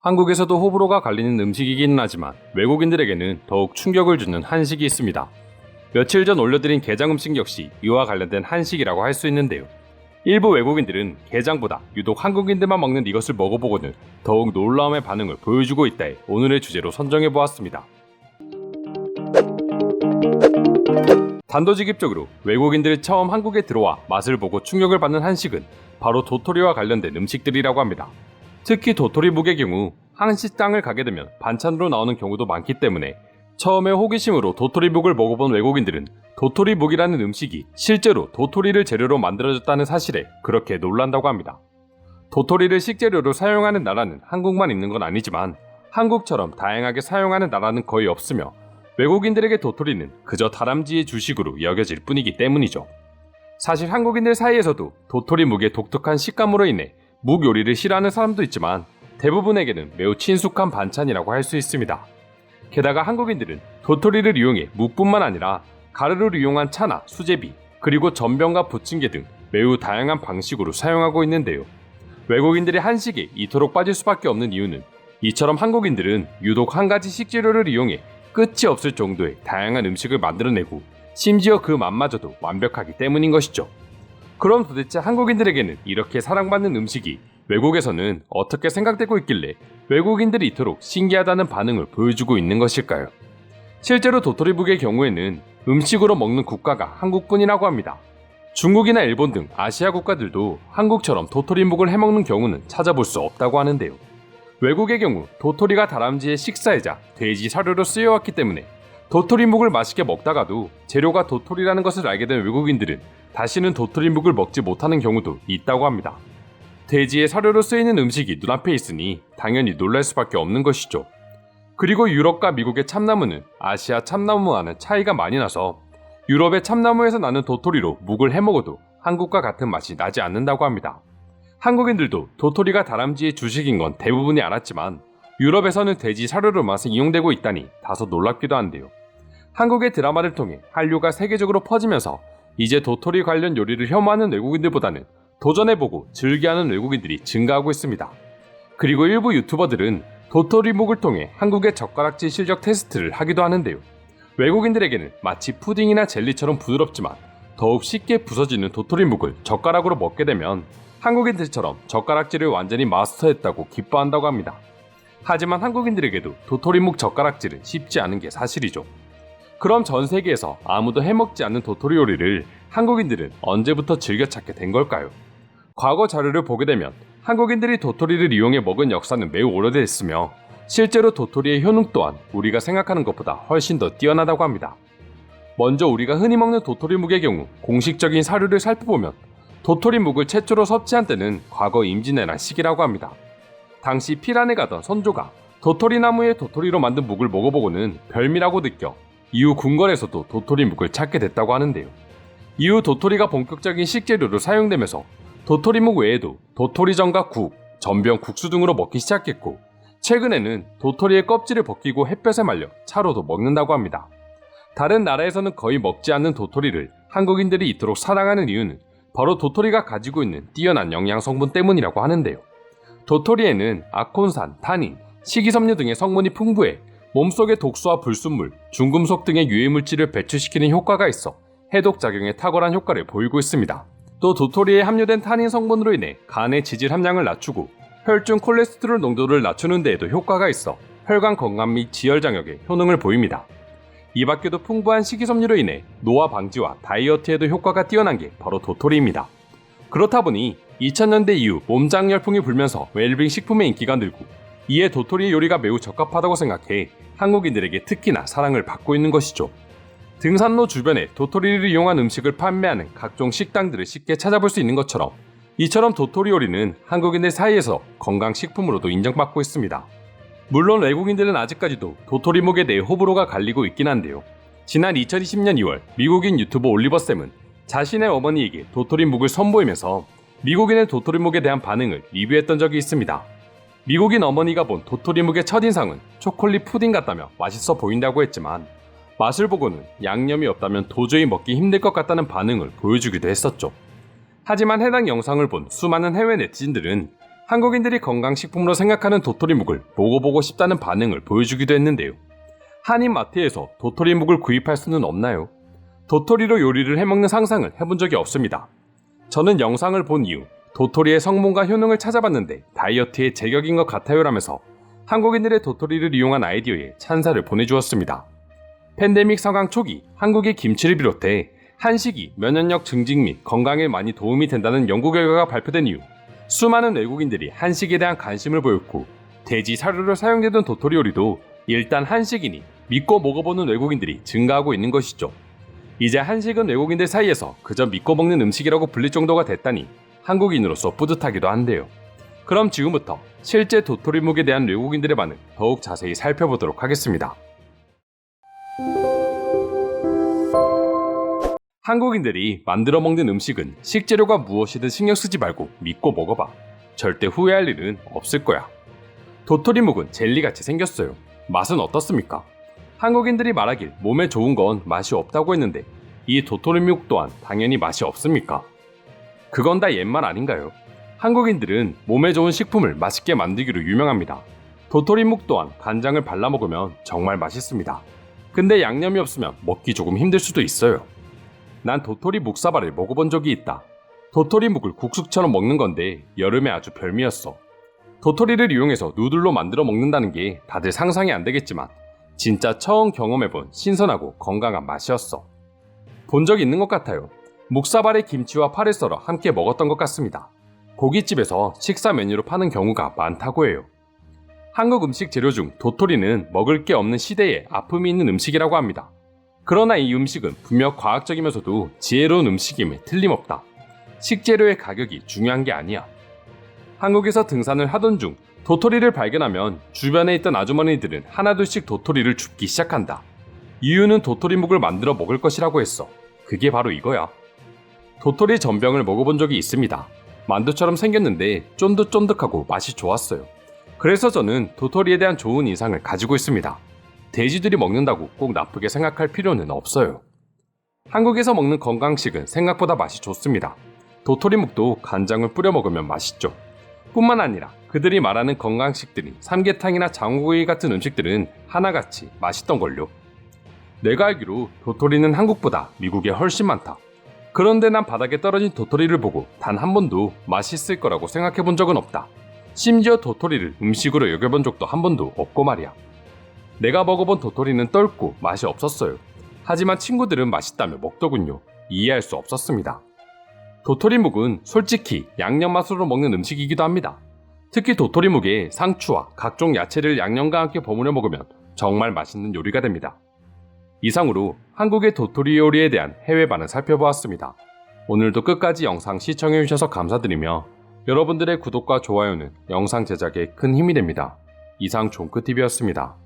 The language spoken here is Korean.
한국에서도 호불호가 갈리는 음식이기는 하지만 외국인들에게는 더욱 충격을 주는 한식이 있습니다. 며칠 전 올려드린 게장 음식 역시 이와 관련된 한식이라고 할 수 있는데요. 일부 외국인들은 게장보다 유독 한국인들만 먹는 이것을 먹어보고는 더욱 놀라움의 반응을 보여주고 있다에 오늘의 주제로 선정해보았습니다. 단도직입적으로 외국인들이 처음 한국에 들어와 맛을 보고 충격을 받는 한식은 바로 도토리와 관련된 음식들이라고 합니다. 특히 도토리묵의 경우 한식당을 가게 되면 반찬으로 나오는 경우도 많기 때문에 처음에 호기심으로 도토리묵을 먹어본 외국인들은 도토리묵이라는 음식이 실제로 도토리를 재료로 만들어졌다는 사실에 그렇게 놀란다고 합니다. 도토리를 식재료로 사용하는 나라는 한국만 있는 건 아니지만 한국처럼 다양하게 사용하는 나라는 거의 없으며 외국인들에게 도토리는 그저 다람쥐의 주식으로 여겨질 뿐이기 때문이죠. 사실 한국인들 사이에서도 도토리묵의 독특한 식감으로 인해 묵 요리를 싫어하는 사람도 있지만 대부분에게는 매우 친숙한 반찬이라고 할 수 있습니다. 게다가 한국인들은 도토리를 이용해 묵뿐만 아니라 가루를 이용한 차나 수제비, 그리고 전병과 부침개 등 매우 다양한 방식으로 사용하고 있는데요. 외국인들이 한식에 이토록 빠질 수밖에 없는 이유는 이처럼 한국인들은 유독 한 가지 식재료를 이용해 끝이 없을 정도의 다양한 음식을 만들어내고 심지어 그 맛마저도 완벽하기 때문인 것이죠. 그럼 도대체 한국인들에게는 이렇게 사랑받는 음식이 외국에서는 어떻게 생각되고 있길래 외국인들이 이토록 신기하다는 반응을 보여주고 있는 것일까요? 실제로 도토리묵의 경우에는 음식으로 먹는 국가가 한국뿐이라고 합니다. 중국이나 일본 등 아시아 국가들도 한국처럼 도토리묵을 해먹는 경우는 찾아볼 수 없다고 하는데요. 외국의 경우 도토리가 다람쥐의 식사이자 돼지 사료로 쓰여왔기 때문에 도토리묵을 맛있게 먹다가도 재료가 도토리라는 것을 알게 된 외국인들은 다시는 도토리묵을 먹지 못하는 경우도 있다고 합니다. 돼지의 사료로 쓰이는 음식이 눈앞에 있으니 당연히 놀랄 수밖에 없는 것이죠. 그리고 유럽과 미국의 참나무는 아시아 참나무와는 차이가 많이 나서 유럽의 참나무에서 나는 도토리로 묵을 해먹어도 한국과 같은 맛이 나지 않는다고 합니다. 한국인들도 도토리가 다람쥐의 주식인 건 대부분이 알았지만 유럽에서는 돼지 사료로만 이용되고 있다니 다소 놀랍기도 한데요. 한국의 드라마를 통해 한류가 세계적으로 퍼지면서 이제 도토리 관련 요리를 혐오하는 외국인들보다는 도전해보고 즐겨하는 외국인들이 증가하고 있습니다. 그리고 일부 유튜버들은 도토리묵을 통해 한국의 젓가락질 실력 테스트를 하기도 하는데요. 외국인들에게는 마치 푸딩이나 젤리처럼 부드럽지만 더욱 쉽게 부서지는 도토리묵을 젓가락으로 먹게 되면 한국인들처럼 젓가락질을 완전히 마스터했다고 기뻐한다고 합니다. 하지만 한국인들에게도 도토리묵 젓가락질은 쉽지 않은 게 사실이죠. 그럼 전 세계에서 아무도 해먹지 않는 도토리 요리를 한국인들은 언제부터 즐겨 찾게 된 걸까요? 과거 자료를 보게 되면 한국인들이 도토리를 이용해 먹은 역사는 매우 오래됐으며 실제로 도토리의 효능 또한 우리가 생각하는 것보다 훨씬 더 뛰어나다고 합니다. 먼저 우리가 흔히 먹는 도토리묵의 경우 공식적인 사료를 살펴보면 도토리묵을 최초로 섭취한 때는 과거 임진왜란 시기라고 합니다. 당시 피란에 가던 선조가 도토리나무의 도토리로 만든 묵을 먹어보고는 별미라고 느껴 이후 궁궐에서도 도토리묵을 찾게 됐다고 하는데요. 이후 도토리가 본격적인 식재료로 사용되면서 도토리묵 외에도 도토리전과 국, 전병, 국수 등으로 먹기 시작했고 최근에는 도토리의 껍질을 벗기고 햇볕에 말려 차로도 먹는다고 합니다. 다른 나라에서는 거의 먹지 않는 도토리를 한국인들이 이토록 사랑하는 이유는 바로 도토리가 가지고 있는 뛰어난 영양 성분 때문이라고 하는데요. 도토리에는 아콘산, 타닌, 식이섬유 등의 성분이 풍부해 몸속의 독소와 불순물, 중금속 등의 유해물질을 배출시키는 효과가 있어 해독작용에 탁월한 효과를 보이고 있습니다. 또 도토리에 함유된 타닌 성분으로 인해 간의 지질 함량을 낮추고 혈중 콜레스테롤 농도를 낮추는 데에도 효과가 있어 혈관 건강 및 지혈 장벽에 효능을 보입니다. 이 밖에도 풍부한 식이섬유로 인해 노화 방지와 다이어트에도 효과가 뛰어난 게 바로 도토리입니다. 그렇다 보니 2000년대 이후 몸장 열풍이 불면서 웰빙 식품의 인기가 늘고 이에 도토리 요리가 매우 적합하다고 생각해 한국인들에게 특히나 사랑을 받고 있는 것이죠. 등산로 주변에 도토리를 이용한 음식을 판매하는 각종 식당들을 쉽게 찾아볼 수 있는 것처럼 이처럼 도토리 요리는 한국인들 사이에서 건강식품으로도 인정받고 있습니다. 물론 외국인들은 아직까지도 도토리묵에 대해 호불호가 갈리고 있긴 한데요. 지난 2020년 2월 미국인 유튜버 올리버쌤은 자신의 어머니에게 도토리묵을 선보이면서 미국인의 도토리묵에 대한 반응을 리뷰했던 적이 있습니다. 미국인 어머니가 본 도토리묵의 첫인상은 초콜릿 푸딩 같다며 맛있어 보인다고 했지만 맛을 보고는 양념이 없다면 도저히 먹기 힘들 것 같다는 반응을 보여주기도 했었죠. 하지만 해당 영상을 본 수많은 해외 네티즌들은 한국인들이 건강식품으로 생각하는 도토리묵을 먹어보고 싶다는 반응을 보여주기도 했는데요. 한인마트에서 도토리묵을 구입할 수는 없나요? 도토리로 요리를 해먹는 상상을 해본 적이 없습니다. 저는 영상을 본 이후 도토리의 성분과 효능을 찾아봤는데 다이어트에 제격인 것 같아요라면서 한국인들의 도토리를 이용한 아이디어에 찬사를 보내주었습니다. 팬데믹 상황 초기 한국의 김치를 비롯해 한식이 면역력 증진 및 건강에 많이 도움이 된다는 연구 결과가 발표된 이후 수많은 외국인들이 한식에 대한 관심을 보였고 돼지 사료로 사용되던 도토리 요리도 일단 한식이니 믿고 먹어보는 외국인들이 증가하고 있는 것이죠. 이제 한식은 외국인들 사이에서 그저 믿고 먹는 음식이라고 불릴 정도가 됐다니 한국인으로서 뿌듯하기도 한데요. 그럼 지금부터 실제 도토리묵에 대한 외국인들의 반응 더욱 자세히 살펴보도록 하겠습니다. 한국인들이 만들어 먹는 음식은 식재료가 무엇이든 신경 쓰지 말고 믿고 먹어봐. 절대 후회할 일은 없을 거야. 도토리묵은 젤리같이 생겼어요. 맛은 어떻습니까? 한국인들이 말하길 몸에 좋은 건 맛이 없다고 했는데 이 도토리묵 또한 당연히 맛이 없습니까? 그건 다 옛말 아닌가요? 한국인들은 몸에 좋은 식품을 맛있게 만들기로 유명합니다. 도토리묵 또한 간장을 발라 먹으면 정말 맛있습니다. 근데 양념이 없으면 먹기 조금 힘들 수도 있어요. 난 도토리 묵사발을 먹어본 적이 있다. 도토리묵을 국수처럼 먹는 건데 여름에 아주 별미였어. 도토리를 이용해서 누들로 만들어 먹는다는 게 다들 상상이 안 되겠지만 진짜 처음 경험해본 신선하고 건강한 맛이었어. 본 적 있는 것 같아요. 묵사발에 김치와 파를 썰어 함께 먹었던 것 같습니다. 고깃집에서 식사 메뉴로 파는 경우가 많다고 해요. 한국 음식 재료 중 도토리는 먹을 게 없는 시대에 아픔이 있는 음식이라고 합니다. 그러나 이 음식은 분명 과학적이면서도 지혜로운 음식임에 틀림없다. 식재료의 가격이 중요한 게 아니야. 한국에서 등산을 하던 중 도토리를 발견하면 주변에 있던 아주머니들은 하나둘씩 도토리를 줍기 시작한다. 이유는 도토리묵을 만들어 먹을 것이라고 했어. 그게 바로 이거야. 도토리 전병을 먹어본 적이 있습니다. 만두처럼 생겼는데 쫀득쫀득하고 맛이 좋았어요. 그래서 저는 도토리에 대한 좋은 인상을 가지고 있습니다. 돼지들이 먹는다고 꼭 나쁘게 생각할 필요는 없어요. 한국에서 먹는 건강식은 생각보다 맛이 좋습니다. 도토리묵도 간장을 뿌려 먹으면 맛있죠. 뿐만 아니라 그들이 말하는 건강식들인 삼계탕이나 장어구이 같은 음식들은 하나같이 맛있던걸요. 내가 알기로 도토리는 한국보다 미국에 훨씬 많다. 그런데 난 바닥에 떨어진 도토리를 보고 단 한 번도 맛있을 거라고 생각해 본 적은 없다. 심지어 도토리를 음식으로 여겨본 적도 한 번도 없고 말이야. 내가 먹어본 도토리는 떫고 맛이 없었어요. 하지만 친구들은 맛있다며 먹더군요. 이해할 수 없었습니다. 도토리묵은 솔직히 양념 맛으로 먹는 음식이기도 합니다. 특히 도토리묵에 상추와 각종 야채를 양념과 함께 버무려 먹으면 정말 맛있는 요리가 됩니다. 이상으로 한국의 도토리 요리에 대한 해외 반응 살펴보았습니다. 오늘도 끝까지 영상 시청해주셔서 감사드리며 여러분들의 구독과 좋아요는 영상 제작에 큰 힘이 됩니다. 이상 종크TV였습니다.